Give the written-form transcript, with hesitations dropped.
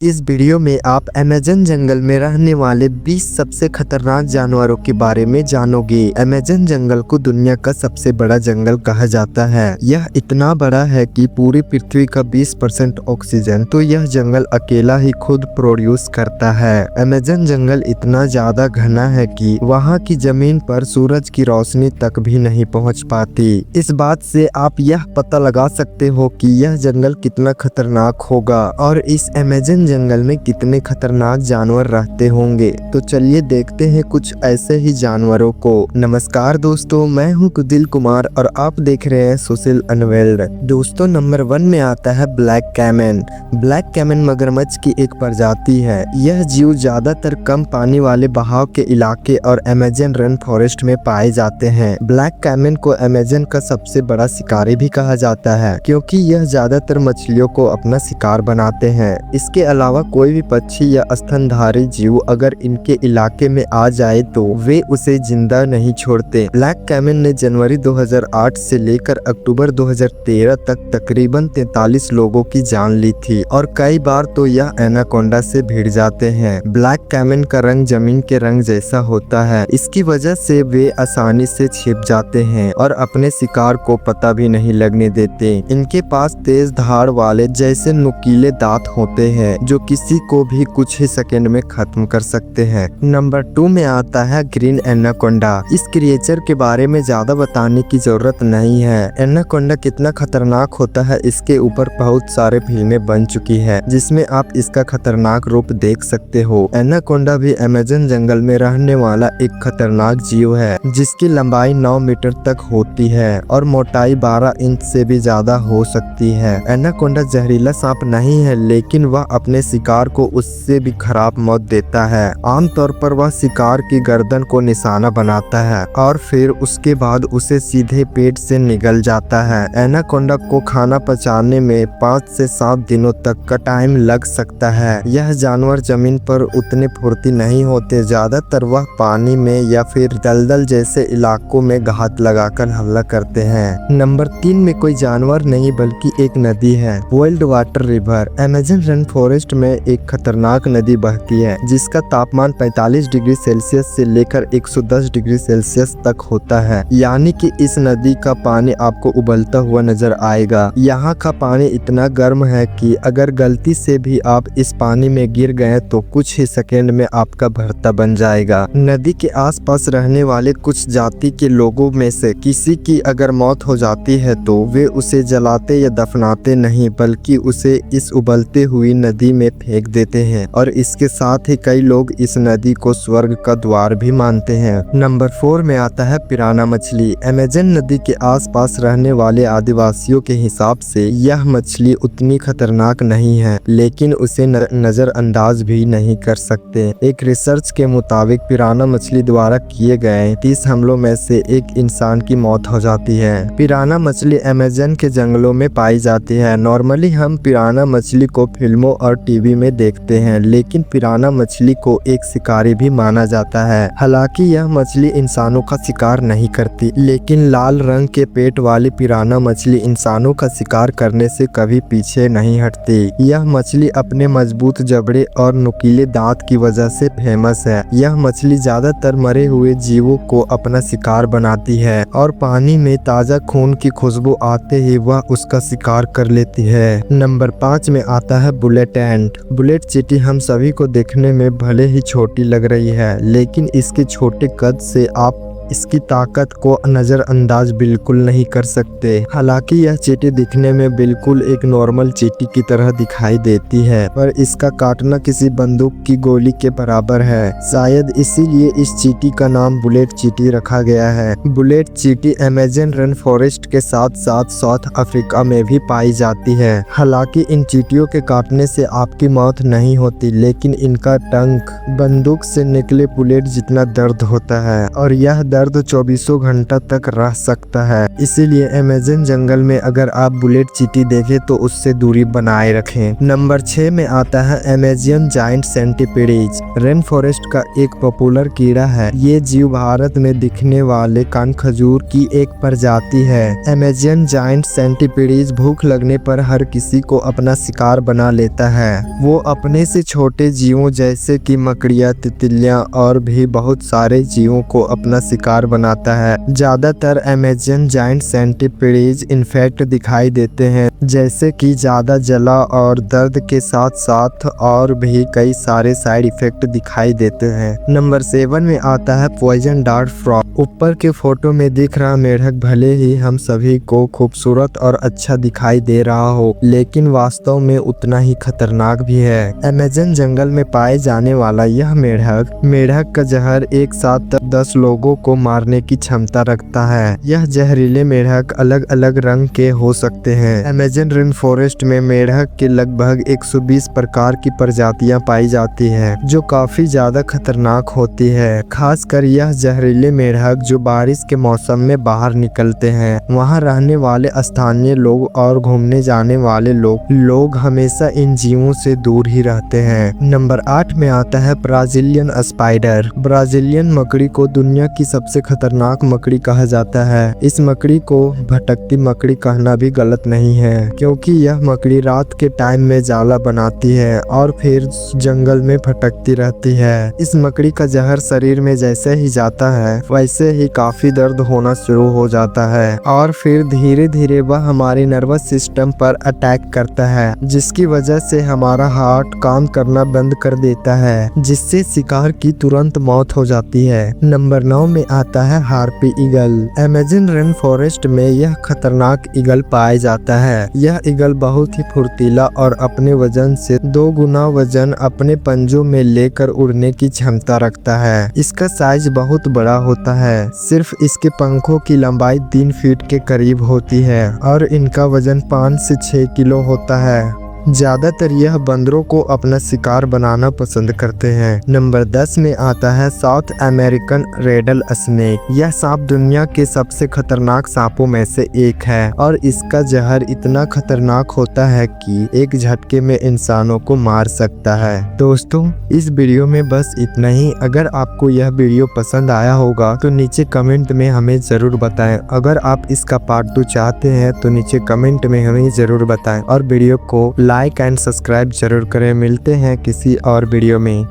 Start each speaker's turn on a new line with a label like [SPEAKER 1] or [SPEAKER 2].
[SPEAKER 1] इस वीडियो में आप अमेज़न जंगल में रहने वाले 20 सबसे खतरनाक जानवरों के बारे में जानोगे। अमेज़न जंगल को दुनिया का सबसे बड़ा जंगल कहा जाता है। यह इतना बड़ा है कि पूरी पृथ्वी का 20% ऑक्सीजन तो यह जंगल अकेला ही खुद प्रोड्यूस करता है। अमेज़न जंगल इतना ज्यादा घना है कि वहाँ की जमीन पर सूरज की रोशनी तक भी नहीं पहुँच पाती। इस बात से आप यह पता लगा सकते हो कि यह जंगल कितना खतरनाक होगा और इस अमेज़न जंगल में कितने खतरनाक जानवर रहते होंगे। तो चलिए देखते हैं कुछ ऐसे ही जानवरों को। नमस्कार दोस्तों, मैं हूं कुदिल कुमार और आप देख रहे हैं सोशल अनवेल्ड। दोस्तों, नंबर 1 में आता है ब्लैक कैमन। ब्लैक कैमन मगरमच्छ की एक प्रजाति है। यह जीव ज्यादातर कम पानी वाले बहाव के इलाके और अमेज़न रेन फॉरेस्ट में पाए जाते हैं। ब्लैक कैमन को अमेज़न का सबसे बड़ा शिकारी भी कहा जाता है क्योंकि यह ज्यादातर मछलियों को अपना शिकार बनाते हैं। इसके अलावा कोई भी पक्षी या स्तनधारी जीव अगर इनके इलाके में आ जाए तो वे उसे जिंदा नहीं छोड़ते। ब्लैक कैमन ने जनवरी 2008 से लेकर अक्टूबर 2013 तक तकरीबन 43 लोगों की जान ली थी और कई बार तो यह एनाकोंडा से भिड़ जाते हैं। ब्लैक कैमन का रंग जमीन के रंग जैसा होता है। इसकी वजह से वे आसानी से छिप जाते हैं और अपने शिकार को पता भी नहीं लगने देते। इनके पास तेज धार वाले जैसे नुकीले दांत होते हैं जो किसी को भी कुछ ही सेकंड में खत्म कर सकते हैं। नंबर 2 में आता है ग्रीन एनाकोंडा। इस क्रिएचर के बारे में ज्यादा बताने की जरूरत नहीं है। एनाकोंडा कितना खतरनाक होता है इसके ऊपर बहुत सारे फिल्में बन चुकी है जिसमें आप इसका खतरनाक रूप देख सकते हो। एनाकोंडा भी अमेज़न जंगल में रहने वाला एक खतरनाक जीव है जिसकी लंबाई 9 मीटर तक होती है और मोटाई 12 इंच से भी ज्यादा हो सकती है। एनाकोंडा जहरीला सांप नहीं है लेकिन वह अपने शिकार को उससे भी खराब मौत देता है। आमतौर पर वह शिकार की गर्दन को निशाना बनाता है और फिर उसके बाद उसे सीधे पेट से निगल जाता है। एनाकोंडा को खाना पचाने में 5 से 7 दिनों तक का टाइम लग सकता है। यह जानवर जमीन पर उतने फुर्ती नहीं होते, ज्यादातर वह पानी में या फिर दलदल जैसे इलाकों में घात लगाकर हमला करते हैं। नंबर 3 में कोई जानवर नहीं बल्कि एक नदी है, wild water river. Amazon rain forest में एक खतरनाक नदी बहती है जिसका तापमान 45 डिग्री सेल्सियस से लेकर 110 डिग्री सेल्सियस तक होता है। यानी कि इस नदी का पानी आपको उबलता हुआ नजर आएगा। यहाँ का पानी इतना गर्म है कि अगर गलती से भी आप इस पानी में गिर गए तो कुछ ही सेकंड में आपका भरता बन जाएगा। नदी के आसपास रहने वाले कुछ जाति के लोगों में से किसी की अगर मौत हो जाती है तो वे उसे जलाते या दफनाते नहीं बल्कि उसे इस उबलते हुई नदी में फेंक देते हैं और इसके साथ ही कई लोग इस नदी को स्वर्ग का द्वार भी मानते हैं। नंबर 4 में आता है पिराना मछली। अमेज़न नदी के आसपास रहने वाले आदिवासियों के हिसाब से यह मछली उतनी खतरनाक नहीं है लेकिन उसे नजरअंदाज भी नहीं कर सकते। एक रिसर्च के मुताबिक पिराना मछली द्वारा किए गए 30 हमलों में से एक इंसान की मौत हो जाती है। पिराना मछली अमेज़न के जंगलों में पाई जाती है। नॉर्मली हम पिराना मछली को फिल्मों और टीवी में देखते हैं लेकिन पिराना मछली को एक शिकारी भी माना जाता है। हालांकि यह मछली इंसानों का शिकार नहीं करती लेकिन लाल रंग के पेट वाली पिराना मछली इंसानों का शिकार करने से कभी पीछे नहीं हटती। यह मछली अपने मजबूत जबड़े और नुकीले दांत की वजह से फेमस है। यह मछली ज्यादातर मरे हुए जीवों को अपना शिकार बनाती है और पानी में ताजा खून की खुशबू आते ही वह उसका शिकार कर लेती है। नंबर 5 में आता है बुलेट एंट। बुलेट चींटी हम सभी को देखने में भले ही छोटी लग रही है लेकिन इसके छोटे कद से आप इसकी ताकत को नजरअंदाज बिल्कुल नहीं कर सकते। हालांकि यह चींटी दिखने में बिल्कुल एक नॉर्मल चींटी की तरह दिखाई देती है पर इसका काटना किसी बंदूक की गोली के बराबर है। शायद इसीलिए इस चींटी का नाम बुलेट चींटी रखा गया है। बुलेट चींटी अमेज़न रेन फॉरेस्ट के साथ साथ साउथ अफ्रीका में भी पाई जाती है। हालांकि इन चींटियों के काटने से आपकी मौत नहीं होती लेकिन इनका टंक बंदूक से निकले बुलेट जितना दर्द होता है और यह दर्द 24 घंटा तक रह सकता है। इसीलिए अमेज़न जंगल में अगर आप बुलेट चींटी देखें तो उससे दूरी बनाए रखें। नंबर 6 में आता है अमेज़न जायंट सेंटीपीडीज। रेन फॉरेस्ट का एक पॉपुलर कीड़ा है। ये जीव भारत में दिखने वाले कान खजूर की एक प्रजाति है। अमेज़न जायंट सेंटीपीडीज भूख लगने पर हर किसी को अपना शिकार बना लेता है। वो अपने से छोटे जीवों जैसे कि मकड़ियाँ, तितलियाँ और भी बहुत सारे जीवों को अपना शिकार बनाता है। ज्यादातर अमेज़न जायंट सेंटीपीडीज इन्फेक्ट दिखाई देते हैं, जैसे कि ज्यादा जला और दर्द के साथ साथ और भी कई सारे साइड इफेक्ट दिखाई देते हैं। नंबर 7 में आता है पॉइजन डार्ट फ्रॉग। ऊपर के फोटो में दिख रहा मेढक भले ही हम सभी को खूबसूरत और अच्छा दिखाई दे रहा हो, लेकिन वास्तव में उतना ही खतरनाक भी है। अमेज़न जंगल में पाए जाने वाला यह मेढक का जहर एक साथ 10 लोगों को मारने की क्षमता रखता है। यह जहरीले मेढक अलग अलग रंग के हो सकते हैं। अमेज़न रेन फॉरेस्ट में मेढक के लगभग 120 प्रकार की प्रजातियां पाई जाती है, जो काफी ज्यादा खतरनाक होती है। खासकर यह जहरीले मेढक जो बारिश के मौसम में बाहर निकलते हैं। वहां रहने वाले स्थानीय लोग और घूमने जाने वाले लोग हमेशा इन जीवों से दूर ही रहते हैं। नंबर 8 में आता है ब्राजीलियन स्पाइडर। ब्राजीलियन मकड़ी को दुनिया की सबसे खतरनाक मकड़ी कहा जाता है। इस मकड़ी को भटकती मकड़ी कहना भी गलत नहीं है, क्योंकि यह मकड़ी रात के टाइम में जाला बनाती है और फिर जंगल में भटकती रहती है। इस मकड़ी का जहर शरीर में जैसे ही जाता है वैसे ही काफी दर्द होना शुरू हो जाता है और फिर धीरे धीरे वह हमारे नर्वस सिस्टम पर अटैक करता है, जिसकी वजह से हमारा हार्ट काम करना बंद कर देता है, जिससे शिकार की तुरंत मौत हो जाती है। नंबर 9 में आता है harpy eagle. Amazon rain forest में यह खतरनाक ईगल पाया जाता है। यह ईगल बहुत ही फुर्तीला और अपने वजन से 2 गुना वजन अपने पंजों में लेकर उड़ने की क्षमता रखता है। इसका साइज बहुत बड़ा होता है। सिर्फ इसके पंखों की लंबाई 3 फीट के करीब होती है और इनका वजन 5 से 6 किलो होता है। ज्यादातर यह बंदरों को अपना शिकार बनाना पसंद करते हैं। नंबर 10 में आता है साउथ अमेरिकन रेडल स्नेक। यह सांप दुनिया के सबसे खतरनाक सांपों में से एक है और इसका जहर इतना खतरनाक होता है कि एक झटके में इंसानों को मार सकता है। दोस्तों, इस वीडियो में बस इतना ही। अगर आपको यह वीडियो पसंद आया होगा तो नीचे कमेंट में हमें जरूर बताएं। अगर आप इसका पार्ट 2 चाहते हैं तो नीचे कमेंट में हमें जरूर बताएं और वीडियो को लाइक एंड सब्सक्राइब जरूर करें। मिलते हैं किसी और वीडियो में।